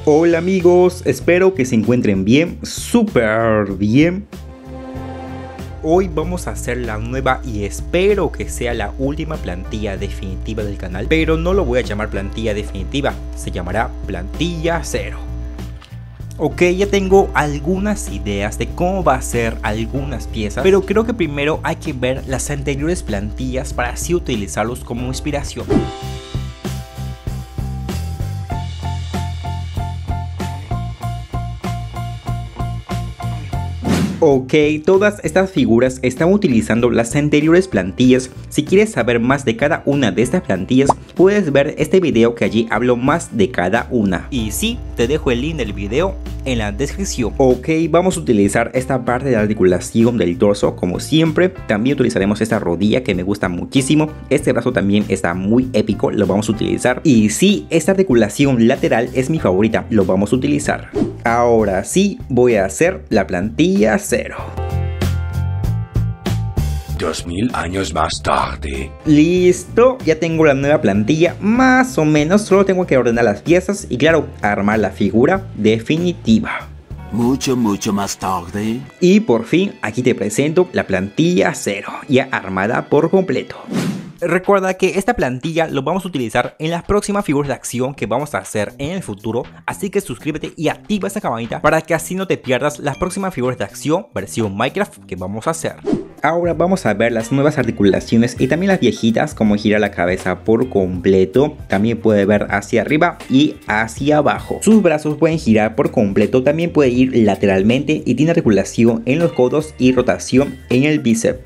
Hola amigos, espero que se encuentren bien, súper bien. Hoy vamos a hacer la nueva y espero que sea la última plantilla definitiva del canal, pero no lo voy a llamar plantilla definitiva, se llamará plantilla 0. Ok, ya tengo algunas ideas de cómo va a ser algunas piezas, pero creo que primero hay que ver las anteriores plantillas para así utilizarlos como inspiración. Ok, todas estas figuras están utilizando las anteriores plantillas. Si quieres saber más de cada una de estas plantillas, puedes ver este video que allí hablo más de cada una. Y sí, te dejo el link del video en la descripción. Ok, vamos a utilizar esta parte de la articulación del torso como siempre. También utilizaremos esta rodilla que me gusta muchísimo. Este brazo también está muy épico, lo vamos a utilizar. Y sí, esta articulación lateral es mi favorita, lo vamos a utilizar. Ahora sí, voy a hacer la plantilla 0. 2000 años más tarde. Listo, ya tengo la nueva plantilla, más o menos, solo tengo que ordenar las piezas y claro, armar la figura definitiva. Mucho más tarde. Y por fin, aquí te presento la plantilla 0, ya armada por completo. Recuerda que esta plantilla lo vamos a utilizar en las próximas figuras de acción que vamos a hacer en el futuro, así que suscríbete y activa esa campanita para que así no te pierdas las próximas figuras de acción versión Minecraft que vamos a hacer. Ahora vamos a ver las nuevas articulaciones y también las viejitas, como gira la cabeza por completo, también puede ver hacia arriba y hacia abajo. Sus brazos pueden girar por completo, también puede ir lateralmente y tiene articulación en los codos y rotación en el bíceps.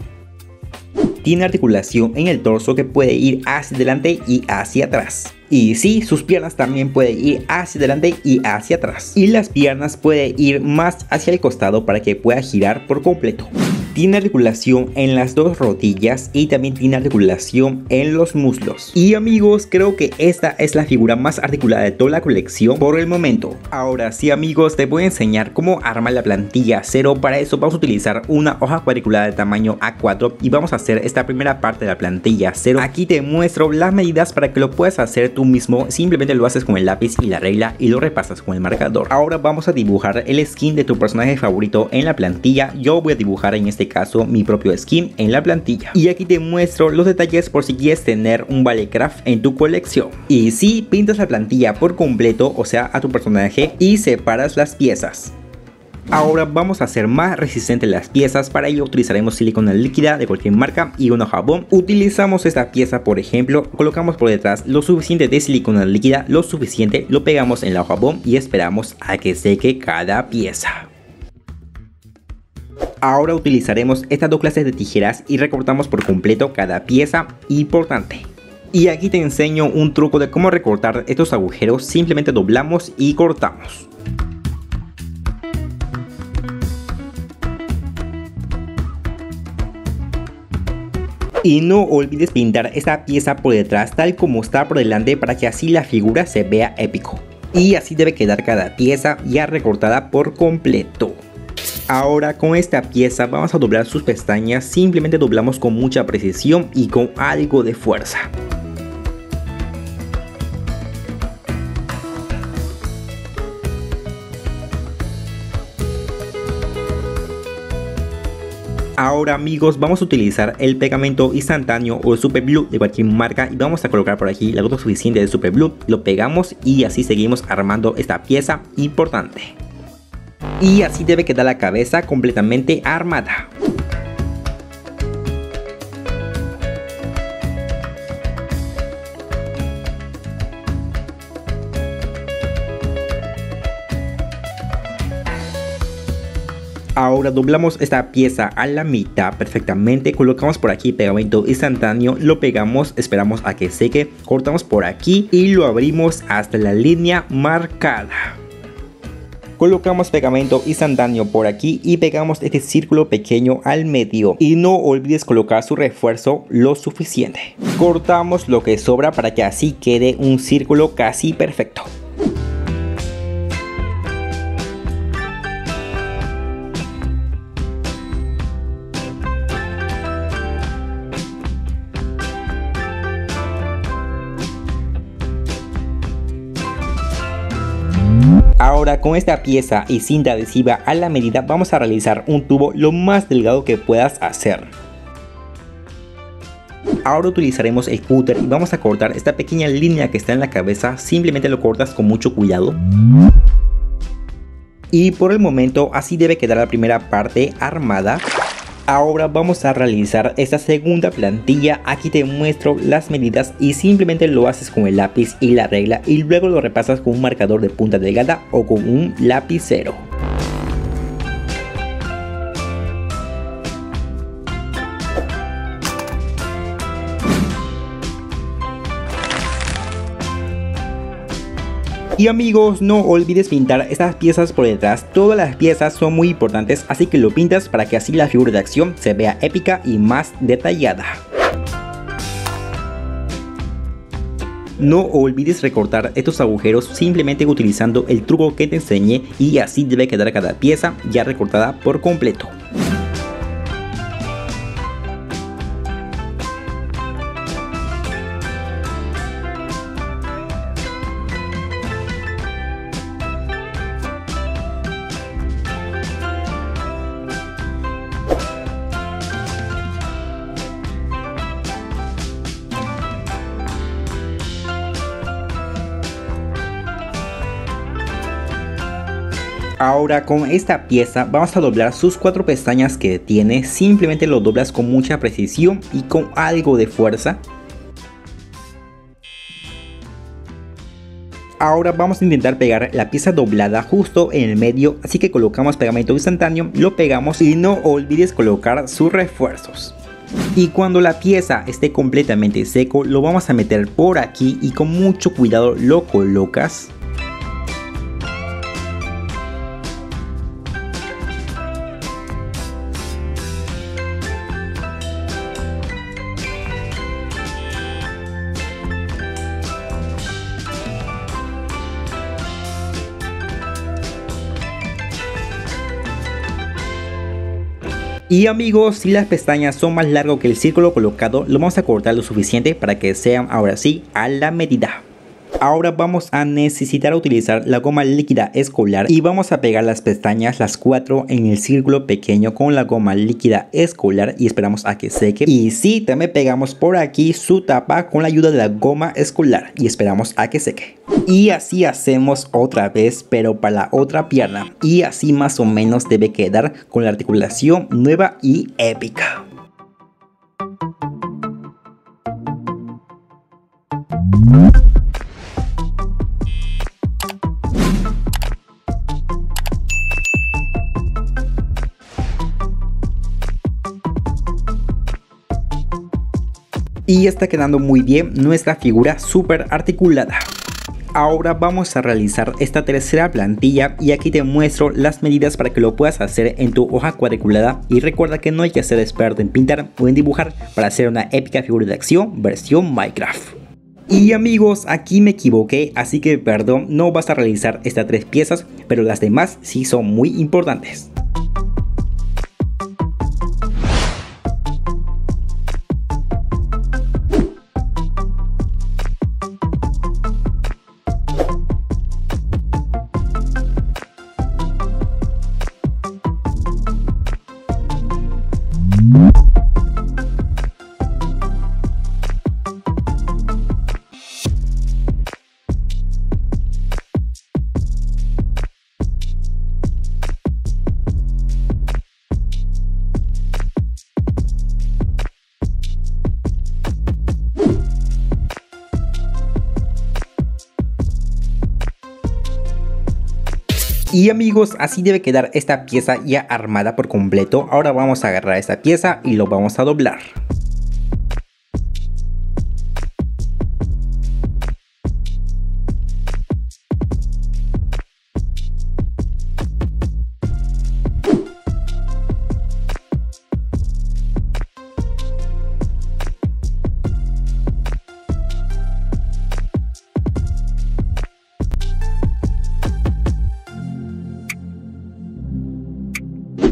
Tiene articulación en el torso que puede ir hacia adelante y hacia atrás. Y sí, sus piernas también pueden ir hacia adelante y hacia atrás. Y las piernas pueden ir más hacia el costado para que pueda girar por completo. Tiene articulación en las dos rodillas y también tiene articulación en los muslos. Y amigos, creo que esta es la figura más articulada de toda la colección por el momento. Ahora sí amigos, te voy a enseñar cómo armar la plantilla 0. Para eso vamos a utilizar una hoja cuadriculada de tamaño A4 y vamos a hacer esta primera parte de la plantilla 0. Aquí te muestro las medidas para que lo puedas hacer tú mismo. Simplemente lo haces con el lápiz y la regla y lo repasas con el marcador. Ahora vamos a dibujar el skin de tu personaje favorito en la plantilla. Yo voy a dibujar en este caso mi propio skin en la plantilla y aquí te muestro los detalles por si quieres tener un Valecraft en tu colección. Y si pintas la plantilla por completo, o sea a tu personaje, y separas las piezas. Ahora vamos a hacer más resistentes las piezas. Para ello utilizaremos silicona líquida de cualquier marca y un jabón. Utilizamos esta pieza, por ejemplo, colocamos por detrás lo suficiente de silicona líquida, lo suficiente, lo pegamos en la jabón y esperamos a que seque cada pieza. Ahora utilizaremos estas dos clases de tijeras y recortamos por completo cada pieza importante. Y aquí te enseño un truco de cómo recortar estos agujeros. Simplemente doblamos y cortamos. Y no olvides pintar esta pieza por detrás tal como está por delante para que así la figura se vea épico. Y así debe quedar cada pieza ya recortada por completo. Ahora con esta pieza vamos a doblar sus pestañas, simplemente doblamos con mucha precisión y con algo de fuerza. Ahora amigos, vamos a utilizar el pegamento instantáneo o super glue de cualquier marca y vamos a colocar por aquí la gota suficiente de super glue, lo pegamos y así seguimos armando esta pieza importante. Y así debe quedar la cabeza completamente armada. Ahora doblamos esta pieza a la mitad perfectamente, colocamos por aquí pegamento instantáneo, lo pegamos, esperamos a que seque, cortamos por aquí y lo abrimos hasta la línea marcada. Colocamos pegamento instantáneo por aquí y pegamos este círculo pequeño al medio. Y no olvides colocar su refuerzo lo suficiente. Cortamos lo que sobra para que así quede un círculo casi perfecto. Ahora con esta pieza y cinta adhesiva a la medida vamos a realizar un tubo lo más delgado que puedas hacer. Ahora utilizaremos el cúter y vamos a cortar esta pequeña línea que está en la cabeza. Simplemente lo cortas con mucho cuidado. Y por el momento así debe quedar la primera parte armada. Ahora vamos a realizar esta segunda plantilla. Aquí te muestro las medidas y simplemente lo haces con el lápiz y la regla y luego lo repasas con un marcador de punta delgada o con un lapicero. Y amigos, no olvides pintar estas piezas por detrás. Todas las piezas son muy importantes, así que lo pintas para que así la figura de acción se vea épica y más detallada. No olvides recortar estos agujeros simplemente utilizando el truco que te enseñé y así debe quedar cada pieza ya recortada por completo. Ahora con esta pieza vamos a doblar sus 4 pestañas que tiene. Simplemente lo doblas con mucha precisión y con algo de fuerza. Ahora vamos a intentar pegar la pieza doblada justo en el medio, así que colocamos pegamento instantáneo, lo pegamos y no olvides colocar sus refuerzos. Y cuando la pieza esté completamente seco lo vamos a meter por aquí y con mucho cuidado lo colocas. Y amigos, si las pestañas son más largas que el círculo colocado, lo vamos a cortar lo suficiente para que sean ahora sí a la medida. Ahora vamos a necesitar utilizar la goma líquida escolar y vamos a pegar las pestañas, las 4 en el círculo pequeño con la goma líquida escolar y esperamos a que seque. Y sí, también pegamos por aquí su tapa con la ayuda de la goma escolar y esperamos a que seque. Y así hacemos otra vez, pero para la otra pierna. Y así más o menos debe quedar con la articulación nueva y épica. Y está quedando muy bien nuestra figura súper articulada. Ahora vamos a realizar esta tercera plantilla y aquí te muestro las medidas para que lo puedas hacer en tu hoja cuadriculada. Y recuerda que no hay que ser experto en pintar o en dibujar para hacer una épica figura de acción versión Minecraft. Y amigos, aquí me equivoqué, así que perdón, no vas a realizar estas 3 piezas, pero las demás sí son muy importantes. Y amigos, así debe quedar esta pieza ya armada por completo. Ahora vamos a agarrar esta pieza y lo vamos a doblar.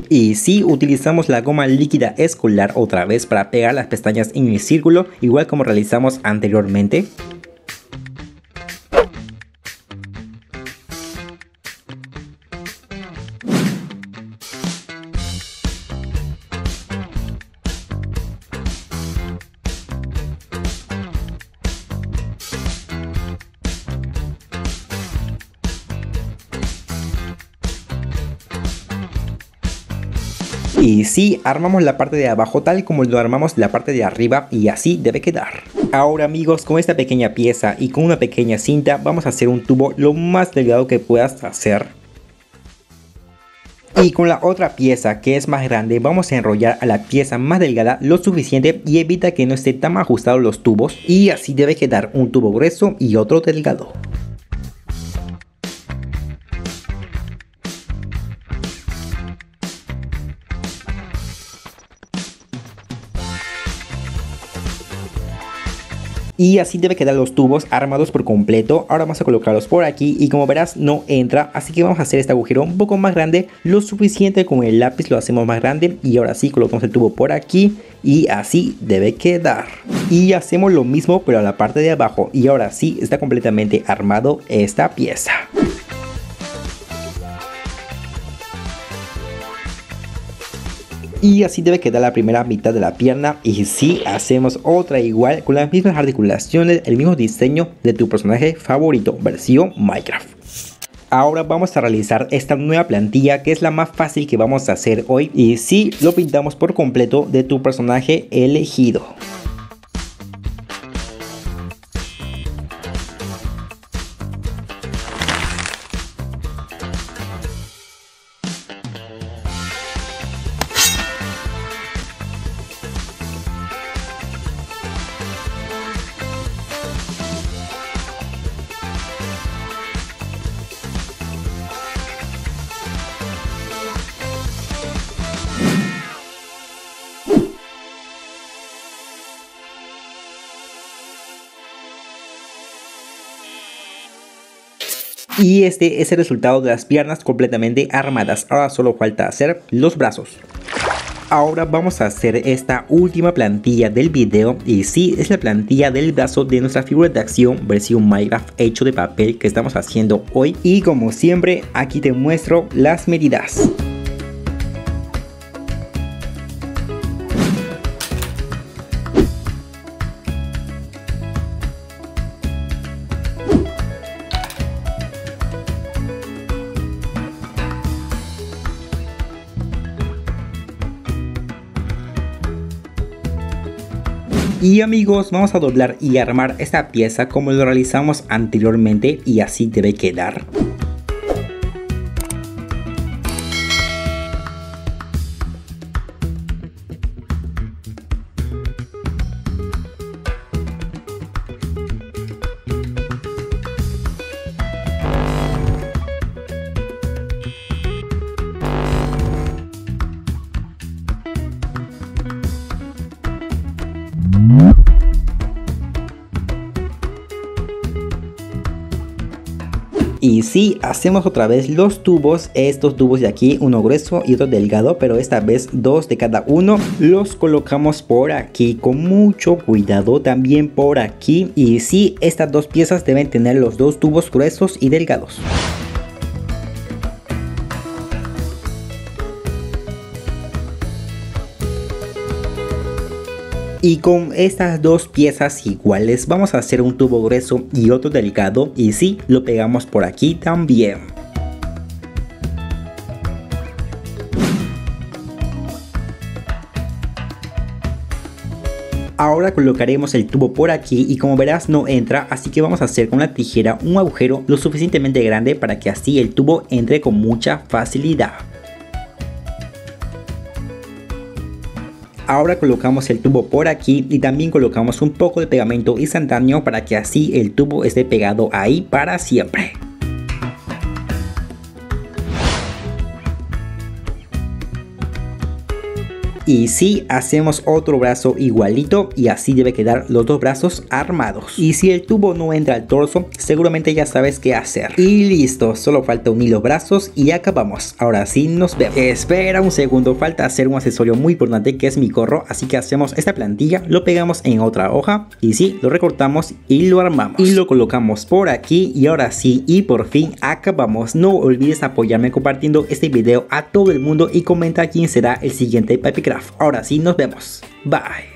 Y sí, utilizamos la goma líquida escolar otra vez para pegar las pestañas en el círculo, igual como realizamos anteriormente. Y sí, armamos la parte de abajo tal como lo armamos la parte de arriba y así debe quedar. Ahora amigos, con esta pequeña pieza y con una pequeña cinta vamos a hacer un tubo lo más delgado que puedas hacer. Y con la otra pieza que es más grande vamos a enrollar a la pieza más delgada lo suficiente y evita que no esté tan ajustados los tubos, y así debe quedar un tubo grueso y otro delgado. Y así debe quedar los tubos armados por completo. Ahora vamos a colocarlos por aquí y como verás no entra, así que vamos a hacer este agujero un poco más grande, lo suficiente. Con el lápiz lo hacemos más grande y ahora sí colocamos el tubo por aquí y así debe quedar. Y hacemos lo mismo pero a la parte de abajo y ahora sí está completamente armado esta pieza. Y así debe quedar la primera mitad de la pierna. Y si hacemos otra igual con las mismas articulaciones, el mismo diseño de tu personaje favorito versión Minecraft. Ahora vamos a realizar esta nueva plantilla que es la más fácil que vamos a hacer hoy. Y si lo pintamos por completo de tu personaje elegido. Y este es el resultado de las piernas completamente armadas. Ahora solo falta hacer los brazos. Ahora vamos a hacer esta última plantilla del video. Y sí, es la plantilla del brazo de nuestra figura de acción versión Minecraft hecho de papel que estamos haciendo hoy. Y como siempre, aquí te muestro las medidas. Y amigos, vamos a doblar y armar esta pieza como lo realizamos anteriormente y así debe quedar. Y sí, hacemos otra vez los tubos, estos tubos de aquí, uno grueso y otro delgado, pero esta vez dos de cada uno. Los colocamos por aquí con mucho cuidado, también por aquí. Y sí, estas dos piezas deben tener los dos tubos gruesos y delgados. Y con estas dos piezas iguales vamos a hacer un tubo grueso y otro delgado, y sí, lo pegamos por aquí también. Ahora colocaremos el tubo por aquí y como verás no entra, así que vamos a hacer con la tijera un agujero lo suficientemente grande para que así el tubo entre con mucha facilidad. Ahora colocamos el tubo por aquí y también colocamos un poco de pegamento instantáneo para que así el tubo esté pegado ahí para siempre. Y si hacemos otro brazo igualito y así debe quedar los dos brazos armados. Y si el tubo no entra al torso, seguramente ya sabes qué hacer. Y listo, solo falta unir los brazos y acabamos. Ahora sí nos vemos. Espera un segundo, falta hacer un accesorio muy importante que es mi gorro. Así que hacemos esta plantilla, lo pegamos en otra hoja y sí, lo recortamos y lo armamos. Y lo colocamos por aquí y ahora sí, y por fin acabamos. No olvides apoyarme compartiendo este video a todo el mundo y comenta quién será el siguiente Pipecraft. Ahora sí nos vemos. Bye.